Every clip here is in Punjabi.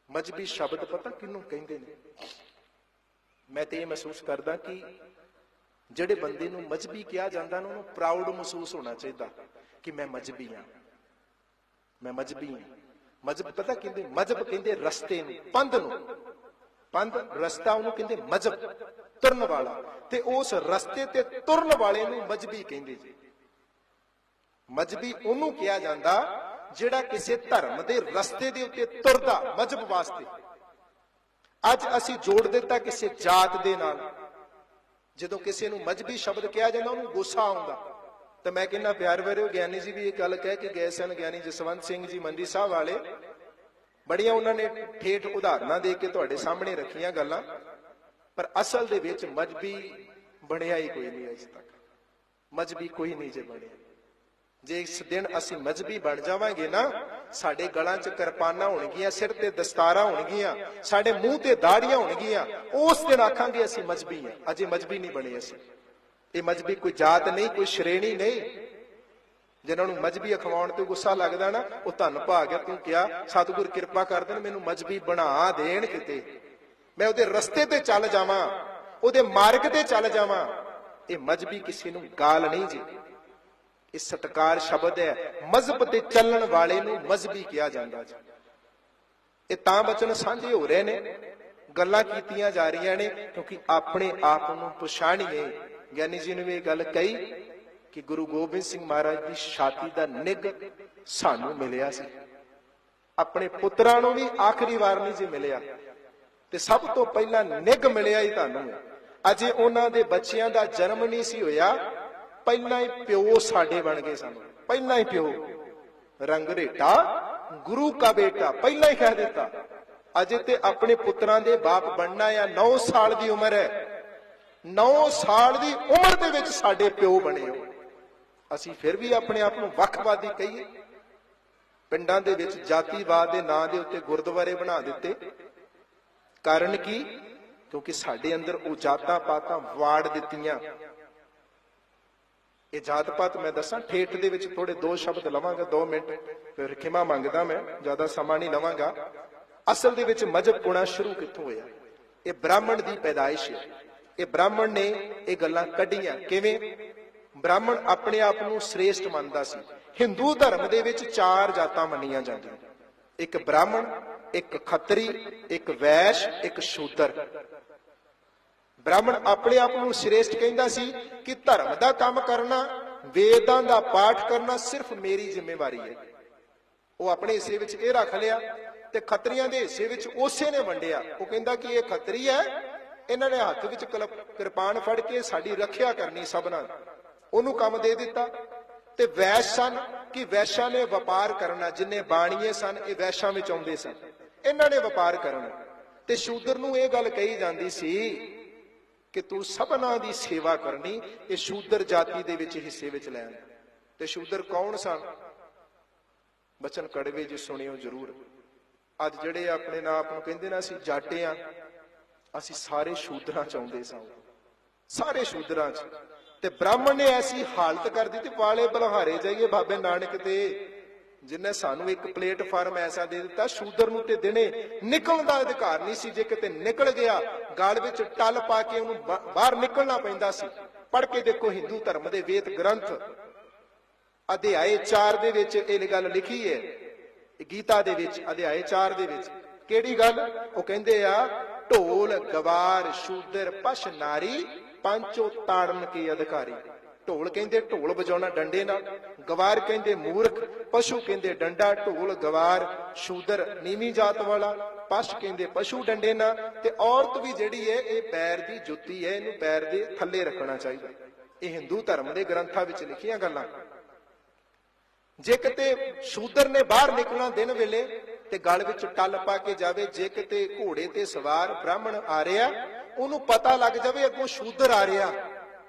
मजहबी शब्द पता किनू कहंदे ने? मैं तो ये महसूस करदा कि ਜਿਹੜੇ ਬੰਦੇ ਨੂੰ ਮਜਹਬੀ ਕਿਹਾ ਜਾਂਦਾ ਨਾ ਉਹਨੂੰ ਪ੍ਰਾਊਡ ਮਹਿਸੂਸ ਹੋਣਾ ਚਾਹੀਦਾ ਕਿ ਮੈਂ ਮਜਹਬੀ ਹਾਂ, ਮੈਂ ਮਜਹਬੀ ਹਾਂ। ਮਜਹਬ ਪਤਾ ਕਹਿੰਦੇ, ਮਜਹਬ ਕਹਿੰਦੇ ਰਸਤੇ ਨੂੰ, ਪੰਧ ਨੂੰ, ਪੰਧ ਰਸਤਾ ਉਹਨੂੰ ਕਹਿੰਦੇ ਮਜਹਬ, ਤੁਰਨ ਵਾਲਾ, ਤੇ ਉਸ ਰਸਤੇ ਤੇ ਤੁਰਨ ਵਾਲੇ ਨੂੰ ਮਜਹਬੀ ਕਹਿੰਦੇ ਜੀ। ਮਜਹਬੀ ਉਹਨੂੰ ਕਿਹਾ ਜਾਂਦਾ ਜਿਹੜਾ ਕਿਸੇ ਧਰਮ ਦੇ ਰਸਤੇ ਦੇ ਉੱਤੇ ਤੁਰਦਾ ਮਜਹਬ ਵਾਸਤੇ। ਅੱਜ ਅਸੀਂ ਜੋੜ ਦਿੱਤਾ ਕਿਸੇ ਜਾਤ ਦੇ ਨਾਲ। ਜਦੋਂ ਕਿਸੇ ਨੂੰ ਮਜਹਬੀ ਸ਼ਬਦ ਕਿਹਾ ਜਾਂਦਾ ਉਹਨੂੰ ਗੁੱਸਾ ਆਉਂਦਾ। ਤਾਂ ਮੈਂ ਕਹਿੰਦਾ ਪਿਆਰ ਭਰਿਓ ਗਿਆਨੀ ਜੀ ਵੀ ਇਹ ਗੱਲ ਕਹਿ ਕੇ ਗਏ ਸਨ, ਗਿਆਨੀ ਜਸਵੰਤ ਸਿੰਘ ਜੀ ਮੰਡੀ ਸਾਹਿਬ ਵਾਲੇ, ਬੜੀਆਂ ਉਹਨਾਂ ਨੇ ਠੇਠ ਉਦਾਹਰਨਾਂ ਦੇ ਕੇ ਤੁਹਾਡੇ ਸਾਹਮਣੇ ਰੱਖੀਆਂ ਗੱਲਾਂ, ਪਰ ਅਸਲ ਦੇ ਵਿੱਚ ਮਜਹਬੀ ਬਣਿਆ ਹੀ ਕੋਈ ਨਹੀਂ ਅਜੇ ਤੱਕ। ਮਜਹਬੀ ਕੋਈ ਨਹੀਂ ਜੇ ਬਣਿਆ। ਜੇ ਇਸ ਦਿਨ ਅਸੀਂ ਮਜਹਬੀ ਬਣ ਜਾਵਾਂਗੇ ਨਾ, ਸਾਡੇ ਗਲਾਂ 'ਚ ਕਿਰਪਾਨਾਂ ਹੋਣਗੀਆਂ, ਸਿਰ ਤੇ ਦਸਤਾਰਾਂ ਹੋਣਗੀਆਂ, ਸਾਡੇ ਮੂੰਹ ਤੇ ਦਾੜੀਆਂ ਹੋਣਗੀਆਂ, ਉਸ ਦਿਨ ਆਖਾਂਗੇ ਅਸੀਂ ਮਜਹਬੀ ਹਾਂ। ਅਜੇ ਮਜਹਬੀ ਨਹੀਂ ਬਣੇ ਅਸੀਂ। ਇਹ ਮਜਹਬੀ ਕੋਈ ਜਾਤ ਨਹੀਂ, ਕੋਈ ਸ਼੍ਰੇਣੀ ਨਹੀਂ। ਜਿਨ੍ਹਾਂ ਨੂੰ ਮਜਹਬੀ ਅਖਵਾਉਣ ਤੇ ਗੁੱਸਾ ਲੱਗਦਾ ਨਾ, ਉਹ ਧੰਨ ਭਾਗ, ਤੂੰ ਕਿਹਾ ਸਤਿਗੁਰ ਕਿਰਪਾ ਕਰ ਦੇਣ, ਮੈਨੂੰ ਮਜਹਬੀ ਬਣਾ ਦੇਣ, ਕਿਤੇ ਮੈਂ ਉਹਦੇ ਰਸਤੇ ਤੇ ਚੱਲ ਜਾਵਾਂ, ਉਹਦੇ ਮਾਰਗ ਤੇ ਚੱਲ ਜਾਵਾਂ। ਇਹ ਮਜਹਬੀ ਕਿਸੇ ਨੂੰ ਗਾਲ ਨਹੀਂ ਜੀ, ਇਹ ਸਤਿਕਾਰ ਸ਼ਬਦ ਹੈ। ਮਜ਼ਹਬ ਤੇ ਚੱਲਣ ਵਾਲੇ ਨੂੰ ਮਜ਼ਹਬੀ ਕਿਹਾ ਜਾਂਦਾ ਜੀ। ਇਹ ਤਾਂ ਬਚਨ ਸਾਂਝੇ ਹੋ ਰਹੇ ਨੇ, ਗੱਲਾਂ ਕੀਤੀਆਂ ਜਾ ਰਹੀਆਂ ਨੇ, ਕਿਉਂਕਿ ਆਪਣੇ ਆਪ ਨੂੰ ਪਛਾਣੀਏ। ਗਿਆਨੀ ਜੀ ਨੇ ਵੀ ਇਹ ਗੱਲ ਕਹੀ ਕਿ ਗੁਰੂ ਗੋਬਿੰਦ ਸਿੰਘ ਮਹਾਰਾਜ ਦੀ ਛਾਤੀ ਦਾ ਨਿੱਘ ਸਾਨੂੰ ਮਿਲਿਆ ਸੀ, ਆਪਣੇ ਪੁੱਤਰਾਂ ਨੂੰ ਵੀ ਆਖਰੀ ਵਾਰ ਨਹੀਂ ਜੀ ਮਿਲਿਆ, ਤੇ ਸਭ ਤੋਂ ਪਹਿਲਾਂ ਨਿੱਘ ਮਿਲਿਆ ਹੀ ਤੁਹਾਨੂੰ। ਅਜੇ ਉਹਨਾਂ ਦੇ ਬੱਚਿਆਂ ਦਾ ਜਨਮ ਨਹੀਂ ਸੀ ਹੋਇਆ, ਪਹਿਲਾਂ ਹੀ ਪਿਓ ਸਾਡੇ ਬਣ ਗਏ ਸਾਨੂੰ। ਪਹਿਲਾਂ ਹੀ ਪਿਓ, ਰੰਗ ਰੇਟਾ ਗੁਰੂ ਕਾ ਬੇਟਾ, ਪਹਿਲਾਂ ਹੀ ਕਹਿ ਦਿੱਤਾ। ਅਜੇ ਤੇ ਆਪਣੇ ਪੁੱਤਰਾਂ ਦੇ ਬਾਪ ਬਣਨਾ ਆ। 9 ਸਾਲ ਦੀ ਉਮਰ ਹੈ, 9 ਸਾਲ ਦੀ ਉਮਰ ਦੇ ਵਿੱਚ ਸਾਡੇ ਪਿਓ ਬਣੇ ਹੋ। ਅਸੀਂ ਫਿਰ ਵੀ ਆਪਣੇ ਆਪ ਨੂੰ ਵੱਖਵਾਦੀ ਕਹੀਏ। ਪਿੰਡਾਂ ਦੇ ਵਿੱਚ ਜਾਤੀਵਾਦ ਦੇ ਨਾਂ ਦੇ ਉੱਤੇ ਗੁਰਦੁਆਰੇ ਬਣਾ ਦਿੱਤੇ। ਕਾਰਨ ਕੀ? ਕਿਉਂਕਿ ਸਾਡੇ ਅੰਦਰ ਉਹ ਜਾਤਾਂ ਪਾਤਾਂ ਵਾੜ ਦਿੱਤੀਆਂ। ਇਹ ਜਾਤ ਪਾਤ ਮੈਂ ਦੱਸਾਂ ਠੇਠ ਦੇ ਵਿੱਚ ਥੋੜੇ 2 ਸ਼ਬਦ ਲਵਾਂਗਾ, 2 ਮਿੰਟ, ਫਿਰ ਖਿਮਾ ਮੰਗਦਾ, ਮੈਂ ਜ਼ਿਆਦਾ ਸਮਾਂ ਨਹੀਂ ਲਵਾਂਗਾ। ਅਸਲ ਦੇ ਵਿੱਚ ਮਜਹਬ ਹੋਣਾ ਸ਼ੁਰੂ ਕਿੱਥੋਂ ਹੋਇਆ? ਇਹ ਬ੍ਰਾਹਮਣ ਦੀ ਪੈਦਾਇਸ਼ ਹੈ। ਇਹ ਬ੍ਰਾਹਮਣ ਨੇ ਇਹ ਗੱਲਾਂ ਕੱਢੀਆਂ। ਕਿਵੇਂ? ਬ੍ਰਾਹਮਣ ਆਪਣੇ ਆਪ ਨੂੰ ਸ੍ਰੇਸ਼ਟ ਮੰਨਦਾ ਸੀ। ਹਿੰਦੂ ਧਰਮ ਦੇ ਵਿੱਚ 4 ਜਾਤਾਂ ਮੰਨੀਆਂ ਜਾਂਦੀਆਂ, ਇੱਕ ਬ੍ਰਾਹਮਣ, ਇੱਕ ਖੱਤਰੀ, ਇੱਕ ਵੈਸ਼, ਇੱਕ ਸ਼ੂਦਰ। ਬ੍ਰਾਹਮਣ ਆਪਣੇ ਆਪ ਨੂੰ ਸ੍ਰੇਸ਼ਟ ਕਹਿੰਦਾ ਸੀ ਕਿ ਧਰਮ ਦਾ ਕੰਮ ਕਰਨਾ, ਵੇਦਾਂ ਦਾ ਪਾਠ ਕਰਨਾ ਸਿਰਫ ਮੇਰੀ ਜ਼ਿੰਮੇਵਾਰੀ ਹੈ। ਉਹ ਆਪਣੇ ਹਿੱਸੇ ਵਿੱਚ ਇਹ ਰੱਖ ਲਿਆ, ਤੇ ਖੱਤਰੀਆਂ ਦੇ ਹਿੱਸੇ ਵਿੱਚ ਉਸੇ ਨੇ ਵੰਡਿਆ। ਉਹ ਕਹਿੰਦਾ ਕਿ ਇਹ ਖੱਤਰੀ ਹੈ, ਇਹਨਾਂ ਨੇ ਹੱਥ ਵਿੱਚ ਕਿਰਪਾਨ ਫੜ ਕੇ ਸਾਡੀ ਰੱਖਿਆ ਕਰਨੀ ਸਭਨਾਂ, ਉਹਨੂੰ ਕੰਮ ਦੇ ਦਿੱਤਾ। ਤੇ ਵੈਸ਼ ਸਨ ਕਿ ਵੈਸ਼ਾਂ ਨੇ ਵਪਾਰ ਕਰਨਾ, ਜਿੰਨੇ ਬਾਣੀਏ ਸਨ ਇਹ ਵੈਸ਼ਾਂ ਵਿੱਚ ਆਉਂਦੇ ਸਨ, ਇਹਨਾਂ ਨੇ ਵਪਾਰ ਕਰਨਾ। ਤੇ ਸ਼ੂਦਰ ਨੂੰ ਇਹ ਗੱਲ ਕਹੀ ਜਾਂਦੀ ਸੀ ਕਿ ਤੂੰ ਸਭਨਾਂ ਦੀ ਸੇਵਾ ਕਰਨੀ, ਇਹ ਸ਼ੂਦਰ ਜਾਤੀ ਦੇ ਵਿੱਚ ਹਿੱਸੇ ਵਿੱਚ ਲੈਣ। ਤੇ ਸ਼ੂਦਰ ਕੌਣ ਸਨ? ਬਚਨ ਕੜਵੇ ਜੀ ਸੁਣਿਓ ਜ਼ਰੂਰ। ਅੱਜ ਜਿਹੜੇ ਆਪਣੇ ਆਪ ਨੂੰ ਕਹਿੰਦੇ ਨਾ ਅਸੀਂ ਜਾਟੇ ਆ, ਅਸੀਂ ਸਾਰੇ ਸ਼ੂਦਰਾਂ ਚ ਆਉਂਦੇ ਸਾਂ, ਸਾਰੇ ਸ਼ੂਦਰਾਂ ਚ। ਤੇ ਬ੍ਰਾਹਮਣ ਨੇ ਐਸੀ ਹਾਲਤ ਕਰ ਦਿੱਤੀ, ਵਾਲੇ ਬਲਹਾਰੇ ਜਾਈਏ ਬਾਬੇ ਨਾਨਕ ਤੇ, ਜਿਨੇ ਸਾਨੂੰ ਇੱਕ ਪਲੇਟਫਾਰਮ ਐਸਾ ਦੇ ਦਿੱਤਾ, ਸ਼ੂਦਰ ਨੂੰ ਤੇ ਦਿਨੇ ਨਿਕਲਣ ਦਾ ਅਧਿਕਾਰ ਨਹੀਂ ਸੀ। ਜੇ ਕਿਤੇ ਨਿਕਲ ਗਿਆ, ਗਲ ਵਿੱਚ ਟੱਲ ਪਾ ਕੇ ਉਹਨੂੰ ਬਾਹਰ ਨਿਕਲਣਾ ਪੈਂਦਾ ਸੀ। ਪੜ੍ਹ ਕੇ ਦੇਖੋ ਹਿੰਦੂ ਧਰਮ ਦੇ ਵੇਦ ਗ੍ਰੰਥ ਅਧਿਆਏ 4 ਦੇ ਵਿੱਚ ਇਹ ਗੱਲ ਲਿਖੀ ਹੈ, ਗੀਤਾ ਦੇ ਵਿੱਚ ਅਧਿਆਏ 4 ਦੇ ਵਿੱਚ। ਕਿਹੜੀ ਗੱਲ? ਉਹ ਕਹਿੰਦੇ ਆ ਢੋਲ ਗਵਾਰ ਸ਼ੂਦਰ ਪਸ਼ ਨਾਰੀ ਪੰਚੋ ਤਾੜਨ ਕੇ ਅਧਿਕਾਰੀ। ਢੋਲ ਕਹਿੰਦੇ ਢੋਲ ਵਜਾਉਣਾ ਡੰਡੇ ਨਾਲ, ਗਵਾਰ ਕਹਿੰਦੇ ਮੂਰਖ, ਪਸ਼ੂ ਕਹਿੰਦੇ ਡੰਡਾ। ਢੋਲ ਗਵਾਰ ਸ਼ੂਦਰ ਨੀਵੀਂ ਜਾਤ ਵਾਲਾ, ਪਸ਼ ਕਹਿੰਦੇ ਪਸ਼ੂ ਡੰਡੇ ਨਾਲ। ਤੇ ਔਰਤ ਵੀ ਜਿਹੜੀ ਹੈ ਇਹ ਪੈਰ ਦੀ ਜੁੱਤੀ ਹੈ, ਇਹਨੂੰ ਪੈਰ ਦੇ ਥੱਲੇ ਰੱਖਣਾ ਚਾਹੀਦਾ। ਇਹ ਹਿੰਦੂ ਧਰਮ ਦੇ ਗ੍ਰੰਥਾਂ ਵਿੱਚ ਲਿਖੀਆਂ ਗੱਲਾਂ। ਜੇ ਕਿਤੇ ਸ਼ੂਦਰ ਨੇ ਬਾਹਰ ਨਿਕਲਣਾ ਦਿਨ ਵੇਲੇ ਤੇ ਗਲ ਵਿੱਚ ਟੱਲ ਪਾ ਕੇ ਜਾਵੇ, ਜੇ ਕਿਤੇ ਘੋੜੇ ਤੇ ਸਵਾਰ ਬ੍ਰਾਹਮਣ ਆ ਰਿਹਾ, ਉਹਨੂੰ ਪਤਾ ਲੱਗ ਜਾਵੇ ਅੱਗੋਂ ਸ਼ੂਦਰ ਆ ਰਿਹਾ,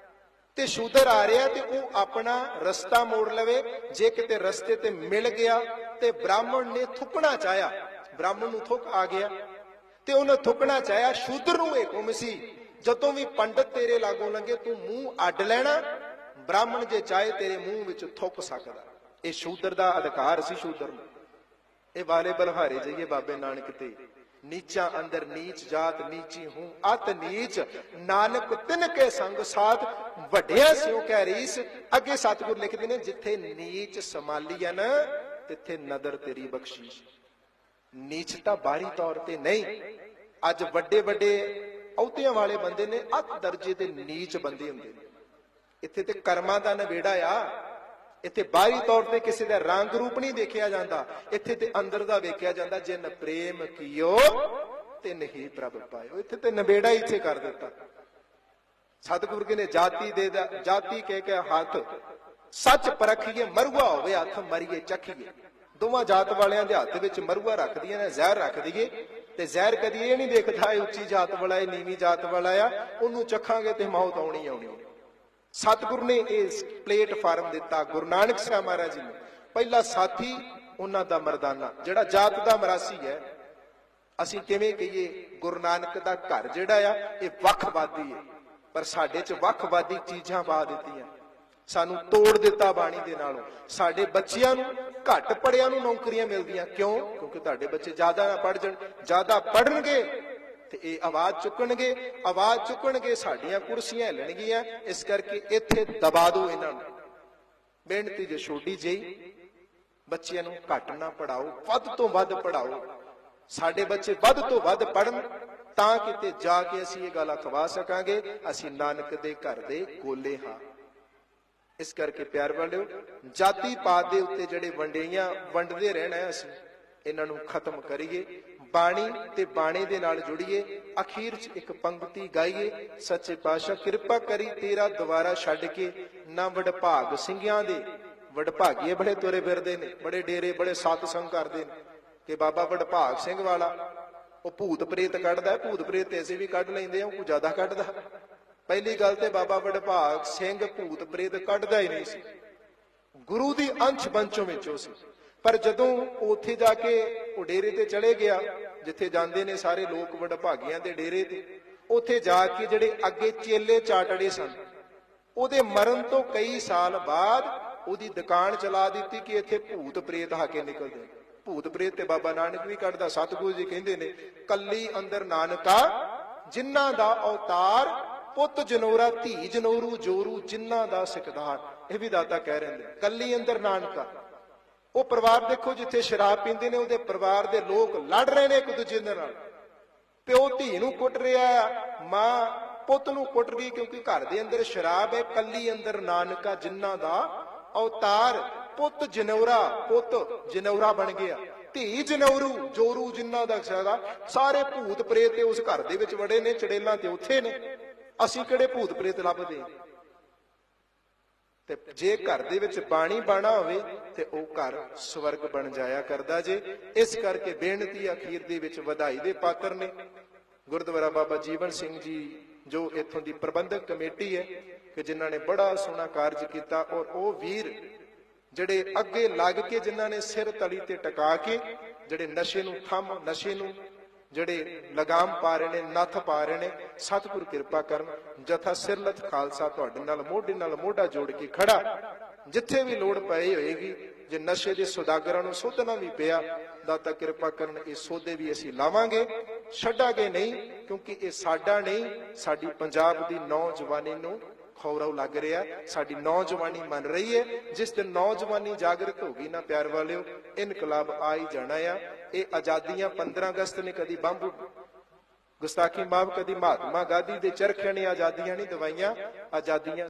ਤੇ ਸ਼ੂਦਰ ਆ ਰਿਹਾ ਤੇ ਉਹ ਆਪਣਾ ਰਸਤਾ ਮੋੜ ਲਵੇ। ਜੇ ਕਿਤੇ ਰਸਤੇ ਤੇ ਮਿਲ ਗਿਆ ਤੇ ਬ੍ਰਾਹਮਣ ਨੇ ਥੁੱਕਣਾ ਚਾਹਿਆ, ਬ੍ਰਾਹਮਣ ਨੂੰ ਥੁੱਕ ਆ ਗਿਆ ਤੇ ਉਹਨੇ ਥੁੱਕਣਾ ਚਾਹਿਆ, ਸ਼ੂਦਰ ਨੂੰ ਇਹ ਹੁਕਮ ਸੀ ਜਦੋਂ ਵੀ ਪੰਡਤ ਤੇਰੇ ਲਾਗੋਂ ਲੰਘੇ ਤੂੰ ਮੂੰਹ ਅੱਡ ਲੈਣਾ, ਬ੍ਰਾਹਮਣ ਜੇ ਚਾਹੇ ਤੇਰੇ ਮੂੰਹ ਵਿੱਚ ਥੁੱਕ ਸਕਦਾ। ਇਹ ਸ਼ੂਦਰ ਦਾ ਅਧਿਕਾਰ ਸੀ ਸ਼ੂਦਰ ਨੂੰ। ਇਹ ਵਾਲੇ ਬਲਹਾਰੇ ਜਾਈਏ ਬਾਬੇ ਨਾਨਕ ਤੇ, नीचा अंदर नीच जात नीची हूं अत नीच नानक तिन के संग साथ वड्या स्यों कह रीस। अगे सतगुर लिखते ने जिथे नीच समाली है ना तिथे नदर तेरी बख्शीश। नीचता बाहरी तौर ते नहीं, अज वड्डे वड्डे अहुदियां वाले बंदे ने अत दर्जे दे नीच बंदे हुंदे ने। इत्थे ते कर्मां दा नवेड़ा आ, इत्थे बाहरी तौर ते किसी दा रंग रूप नहीं देखिया जाता, इत्थे ते अंदर दा वेखिया जाता। जिन प्रेम कियो तिन ही प्रभ पायो। इत्थे ते नवेड़ा इत्थे कर दिता। सतगुर ने जाति दे जाति कह के हाथ सच परखिए मरुआ होवे हथ मरीए चखिए। दोवां जात वालियां दे हथ विच मरुआ रख दिए ने, जहर रख दईए ते जहर कदी ये नहीं देखदा उच्ची जात वाला है नीवी जात वाला आ, उन्होंने चखांगे ते मौत आउणी आउणी। सतगुर ने इस प्लेटफार्म दिता। गुरु नानक साहब महाराज जी ने पहला साथी उन्हां दा मरदाना जिहड़ा जात दा मरासी है। असीं किवें कहिए गुरु नानक दा घर जिहड़ा आ इह वखवादी है, पर साडे च वखवादी चीजां पा दित्तियां, सानू तोड़ दिता बाणी दे नालों। साडे बच्चियां नू घट पढ़ियां नू नौकरियां मिलदियां क्यों? क्योंकि तुहाडे बच्चे ज्यादा ना पढ़ जाण, ज्यादा पढ़नगे ते इह आवाज चुकणगे, आवाज चुकणगे साडीआं कुर्सियां हिलणगीआं। इस करके इत्थे दबा दो इन्हां नू। बेनती जे छोटी जही, बच्चियां नू घट ना पढ़ाओ, वध तो वध पढ़ाओ। साडे बच्चे वध तो वध पढ़न तां किते जाके असीं इह गल अखवा सकांगे असीं नानक दे घर दे गोले हां। इस करके प्यार वालिओ, जाति पात दे उत्ते जिहड़े वंडेइयां वंडदे रहना है, असीं इन्हां नू खत्म करिए। बाणी ते बाणे दे नाल जुड़िए। अखीर च एक पंक्ति गाइए, सच्चे पातशाह किरपा करी तेरा द्वारा छड्ड के ना वडभाग ਸਿੰਘਾਂ दे। वडभागीए बड़े तुरे फिरदे ने, बड़े डेरे बड़े सतसंग करदे ने कि बाबा वडभाग ਸਿੰਘ वाला ਉਹ ਭੂਤ ਪ੍ਰੇਤ ਕੱਢਦਾ। ਭੂਤ ਪ੍ਰੇਤ ਐਸੇ ਵੀ ਕੱਢ ਲੈਂਦੇ ਆ, ਕੋਈ ਜ਼ਿਆਦਾ ਕੱਢਦਾ। ਪਹਿਲੀ ਗੱਲ ਤੇ ਬਾਬਾ ਵਡਭਾਗ ਸਿੰਘ ਭੂਤ ਪ੍ਰੇਤ ਕੱਢਦਾ ਹੀ ਨਹੀਂ ਸੀ, ਗੁਰੂ ਦੀ ਅੰਸ਼ ਬੰਚੋਂ ਵਿੱਚੋਂ ਸੀ। ਪਰ ਜਦੋਂ ਉੱਥੇ ਜਾ ਕੇ ਉਹ ਡੇਰੇ ਤੇ ਚਲੇ ਗਿਆ ਜਿੱਥੇ ਜਾਂਦੇ ਨੇ ਸਾਰੇ ਲੋਕ ਵਡਭਾਗੀਆਂ ਦੇ ਡੇਰੇ ਤੇ, ਉੱਥੇ ਜਾ ਕੇ ਜਿਹੜੇ ਅੱਗੇ ਚੇਲੇ ਚਾਟੜੇ ਸਨ, ਉਹਦੇ ਮਰਨ ਤੋਂ ਕਈ ਸਾਲ ਬਾਅਦ ਉਹਦੀ ਦੁਕਾਨ ਚਲਾ ਦਿੱਤੀ ਕਿ ਇੱਥੇ ਭੂਤ ਪ੍ਰੇਤ ਆ ਕੇ ਨਿਕਲਦੇ। ਭੂਤ ਪ੍ਰੇਤ ਤੇ ਬਾਬਾ ਨਾਨਕ ਵੀ ਕੱਢਦਾ। ਸਤਿਗੁਰੂ ਜੀ ਕਹਿੰਦੇ ਨੇ ਕੱਲੀ ਅੰਦਰ ਨਾਨਕਾ ਜਿਨ੍ਹਾਂ ਦਾ ਅਵਤਾਰ ਪੁੱਤ ਜਨੋਰਾ ਧੀ ਜਨੋਰੂ ਜੋਰੂ ਜਿਨ੍ਹਾਂ ਦਾ ਸਿਕਦਾਰ। ਇਹ ਵੀ ਦਾਤਾ ਕਹਿ ਰਹੇ ਨੇ ਕੱਲੀ ਅੰਦਰ ਨਾਨਕਾ। ਉਹ ਪਰਿਵਾਰ ਦੇਖੋ ਜਿੱਥੇ ਸ਼ਰਾਬ ਪੀਂਦੇ ਨੇ ਉਹਦੇ ਪਰਿਵਾਰ ਦੇ ਲੋਕ ਲੜ ਰਹੇ ਨੇ ਇੱਕ ਦੂਜੇ ਨਾਲ। ਪਿਓ ਧੀ ਨੂੰ ਕੁੱਟ ਰਿਹਾ, ਮਾਂ ਪੁੱਤ ਨੂੰ ਕੁੱਟ ਰਹੀ ਕਿਉਂਕਿ ਘਰ ਦੇ ਅੰਦਰ ਸ਼ਰਾਬ ਹੈ। ਕੱਲੀ ਅੰਦਰ ਨਾਨਕਾ ਜਿਨ੍ਹਾਂ ਦਾ ਅਵਤਾਰ ਪੁੱਤ ਜਨੌਰਾ ਬਣ ਗਿਆ, ਧੀ ਜਨੌਰੂ ਜੋਰੂ ਜਿਨ੍ਹਾਂ ਦਾ ਸਦਾ। ਸਾਰੇ ਭੂਤ ਪ੍ਰੇਤ ਤੇ ਉਸ ਘਰ ਦੇ ਵਿੱਚ ਵੜੇ ਨੇ, ਚੜੇਲਾਂ ਤੇ ਉੱਥੇ ਨੇ। ਅਸੀਂ ਕਿਹੜੇ ਭੂਤ ਪ੍ਰੇਤ ਲੱਭਦੇ? ਤੇ ਜੇ ਘਰ ਦੇ ਵਿੱਚ ਬਾਣੀ ਬਾਣਾ ਹੋਵੇ ਤੇ ਉਹ ਘਰ ਸਵਰਗ ਬਣ ਜਾਇਆ ਕਰਦਾ ਜੇ। ਇਸ ਕਰਕੇ ਬੇਨਤੀ ਅਖੀਰ ਦੇ ਵਿੱਚ ਵਧਾਈ ਦੇ ਪਾਤਰ ਨੇ ਗੁਰਦੁਆਰਾ ਬਾਬਾ ਜੀਵਨ ਸਿੰਘ ਜੀ ਜੋ ਇੱਥੋਂ ਦੀ ਪ੍ਰਬੰਧਕ ਕਮੇਟੀ ਹੈ ਕਿ ਜਿਨ੍ਹਾਂ ਨੇ ਬੜਾ ਸੋਹਣਾ ਕਾਰਜ ਕੀਤਾ। ਔਰ ਉਹ ਵੀਰ ਜਿਹੜੇ ਅੱਗੇ ਲੱਗ ਕੇ ਜਿਨ੍ਹਾਂ ਨੇ ਸਿਰ ਤਲੀ ਤੇ ਟਿਕਾ ਕੇ ਜਿਹੜੇ ਨਸ਼ੇ ਨੂੰ ਥੰਮ, ਨਸ਼ੇ ਨੂੰ ਜਿਹੜੇ ਲਗਾਮ ਪਾ ਰਹੇ ਨੇ, ਨੱਥ ਪਾ ਰਹੇ ਨੇ, ਸਤਿਗੁਰ ਕਿਰਪਾ ਕਰਨ। ਜਥਾ ਸਿਰਲਥ ਖਾਲਸਾ ਤੁਹਾਡੇ ਨਾਲ ਮੋਢਾ ਜੋੜ ਕੇ ਖੜਾ। ਜਿੱਥੇ ਵੀ ਲੋੜ ਪਈ ਹੋਏਗੀ, ਜੇ ਨਸ਼ੇ ਦੇ ਸੁਦਾਗਰਾਂ ਨੂੰ ਸੋਧਣਾ ਵੀ ਪਿਆ, ਦਾਤਾ ਕਿਰਪਾ ਕਰਨ ਇਹ ਸੋਧੇ ਵੀ ਅਸੀਂ ਲਾਵਾਂਗੇ, ਛੱਡਾਂਗੇ ਨਹੀਂ। ਕਿਉਂਕਿ ਇਹ ਸਾਡਾ ਨਹੀਂ, ਸਾਡੀ ਪੰਜਾਬ ਦੀ ਨੌਜਵਾਨੀ ਨੂੰ ਖੌਰਾ ਲੱਗ ਰਿਹਾ, ਸਾਡੀ ਨੌਜਵਾਨੀ ਮੰਨ ਰਹੀ ਹੈ। ਜਿਸ ਦਿਨ ਨੌਜਵਾਨੀ ਜਾਗਰਤ ਹੋ ਗਈ ਨਾ ਪਿਆਰ ਵਾਲਿਓ, ਇਨਕਲਾਬ ਆ ਹੀ ਜਾਣਾ ਆ। ਇਹ ਆਜ਼ਾਦੀਆਂ 15 ਅਗਸਤ ਨੇ ਕਦੀ ਬੰਬ ਗੁਸਤਾਖੀ ਮਾਫ, ਕਦੀ ਮਹਾਤਮਾ ਗਾਂਧੀ ਦੇ ਚਰਖੇ ਨੇ ਆਜ਼ਾਦੀਆਂ ਨਹੀਂ ਦਵਾਈਆਂ। ਆਜ਼ਾਦੀਆਂ